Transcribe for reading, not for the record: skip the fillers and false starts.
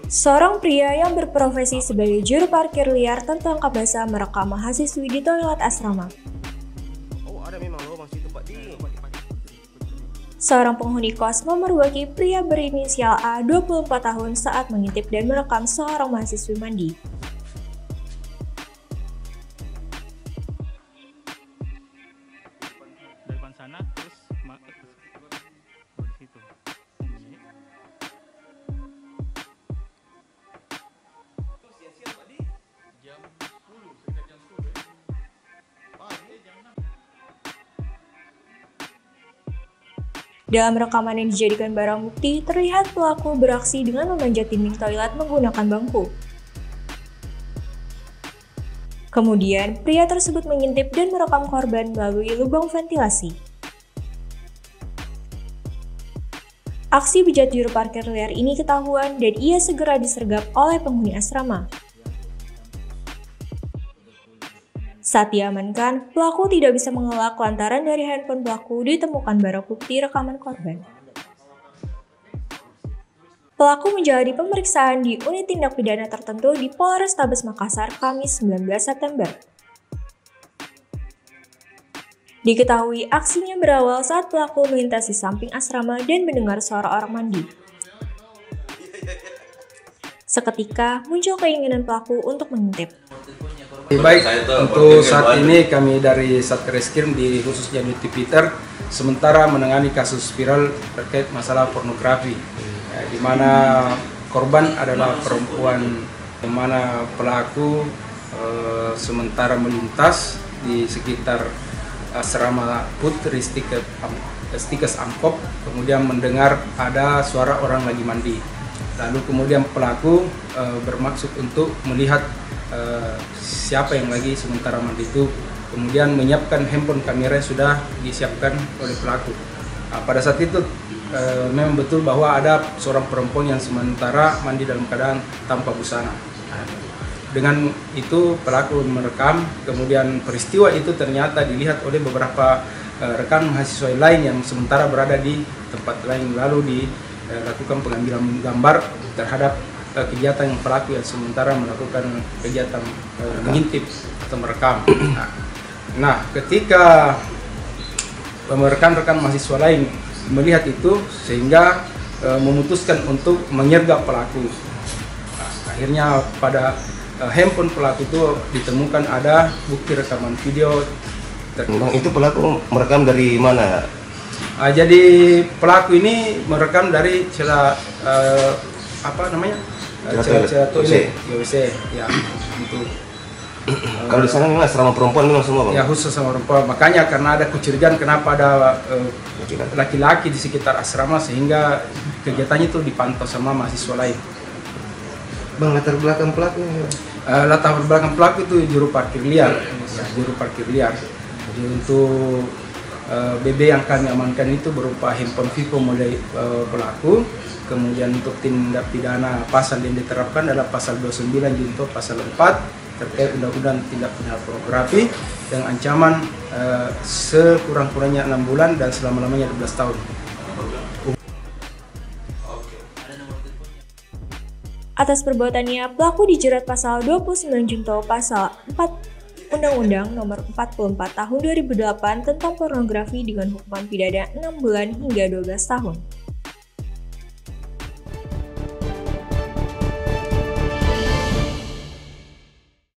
Seorang pria yang berprofesi sebagai juru parkir liar tertangkap basah merekam mahasiswi di toilet asrama. Seorang penghuni kos memergoki pria berinisial A 24 tahun saat mengintip dan merekam seorang mahasiswi mandi. Dalam rekaman yang dijadikan barang bukti, terlihat pelaku beraksi dengan memanjat dinding toilet menggunakan bangku. Kemudian, pria tersebut mengintip dan merekam korban melalui lubang ventilasi. Aksi bejat juru parkir liar ini ketahuan dan ia segera disergap oleh penghuni asrama. Saat diamankan, pelaku tidak bisa mengelak lantaran dari handphone pelaku ditemukan barang bukti rekaman korban. Pelaku menjalani pemeriksaan di unit tindak pidana tertentu di Polrestabes Makassar, Kamis 19 September. Diketahui aksinya berawal saat pelaku melintasi samping asrama dan mendengar suara orang mandi. Seketika muncul keinginan pelaku untuk mengintip. Baik, untuk saat ini kami dari Satreskrim di khususnya di Tipiter sementara menangani kasus viral terkait masalah pornografi, di mana korban adalah perempuan, di mana pelaku sementara melintas di sekitar asrama Putri Stikes Angkop, kemudian mendengar ada suara orang lagi mandi. Lalu kemudian pelaku bermaksud untuk melihat siapa yang lagi sementara mandi itu, kemudian menyiapkan handphone kamera yang sudah disiapkan oleh pelaku. Pada saat itu memang betul bahwa ada seorang perempuan yang sementara mandi dalam keadaan tanpa busana. Dengan itu pelaku merekam, kemudian peristiwa itu ternyata dilihat oleh beberapa rekan mahasiswa lain yang sementara berada di tempat lain, lalu dilakukan pengambilan gambar terhadap kegiatan yang pelaku yang sementara melakukan kegiatan mengintip atau merekam. Nah, ketika rekan-rekan mahasiswa lain melihat itu sehingga memutuskan untuk menyergap pelaku. Nah, akhirnya pada handphone pelaku itu ditemukan ada bukti rekaman video. Itu pelaku merekam dari mana? Jadi pelaku ini merekam dari celah toilet, WC, ya. Untuk kalau di sana memang asrama perempuan memang semua, Bang? Ya, khusus sama perempuan. Makanya karena ada kecurigaan kenapa ada laki-laki di sekitar asrama sehingga kegiatannya itu dipantau sama mahasiswa lain. Bang, latar belakang pelaku? Latar belakang pelaku itu juru parkir liar, ya, juru parkir liar. Jadi untuk BB yang kami amankan itu berupa handphone Vivo model pelaku. Kemudian untuk tindak pidana pasal yang diterapkan adalah pasal 29 junto pasal 4 terkait undang-undang tindak pidana pornografi dengan ancaman sekurang-kurangnya 6 bulan dan selama-lamanya 12 tahun. Atas perbuatannya, pelaku dijerat pasal 29 junto pasal 4 Undang-Undang Nomor 44 Tahun 2008 tentang pornografi dengan hukuman pidana 6 bulan hingga 12 tahun.